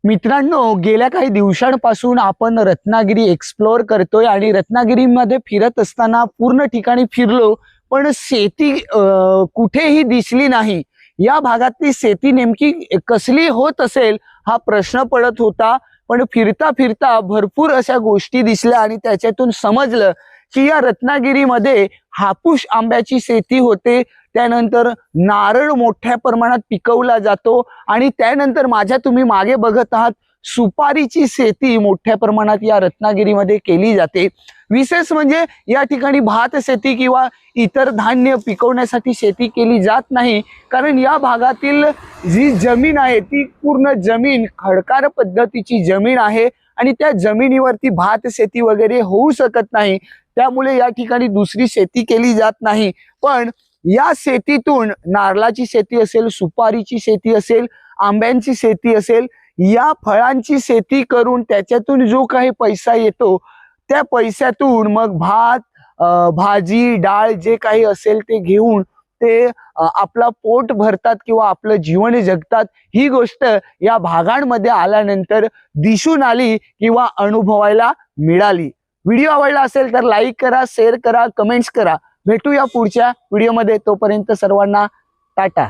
मित्रांनो, गेल्या काही दिवसांपासून आपण रत्नागिरी एक्सप्लोअर करतोय आणि रत्नागिरीमध्ये फिरत असताना पूर्ण ठिकाणी फिरलो, पण शेती कुठेही दिसली नाही. या भागातली शेती नेमकी कसली होत असेल हा प्रश्न पडत होता. पण फिरता फिरता भरपूर अशा गोष्टी दिसल्या आणि त्याच्यातून समजलं की या रत्नागिरीमध्ये हापूस आंब्याची शेती होते. त्यानंतर नारळ मोठ्या प्रमाणात पिकवला जातो आणि त्यानंतर माझ्या तुम्ही मागे बघत आहात सुपारीची शेती मोठ्या प्रमाणात या रत्नागिरीमध्ये केली जाते. विशेष म्हणजे या ठिकाणी भात शेती किंवा इतर धान्य पिकवण्यासाठी शेती केली जात नाही, कारण या भागातील जी जमीन आहे ती पूर्ण जमीन खडकाळ पद्धतीची जमीन आहे आणि त्या जमिनीवरती भात शेती वगैरे होऊ शकत नाही. त्यामुळे या ठिकाणी दुसरी शेती केली जात नाही. पण या शेतीतून नारळाची शेती असेल, सुपारीची शेती असेल, आंब्यांची शेती असेल, या फळांची शेती करून त्याच्यातून जो काही पैसा येतो त्या पैशातून मग भात, भाजी, डाळ जे काही असेल ते घेऊन ते आपला पोट भरतात किंवा आपलं जीवन जगतात. ही गोष्ट या भागांमध्ये आल्यानंतर दिसून आली किंवा अनुभवायला मिळाली. व्हिडिओ आवडला असेल तर लाईक करा, शेअर करा, कमेंट्स करा. भेटूया पुढच्या व्हिडिओमध्ये. तोपर्यंत सर्वांना टाटा.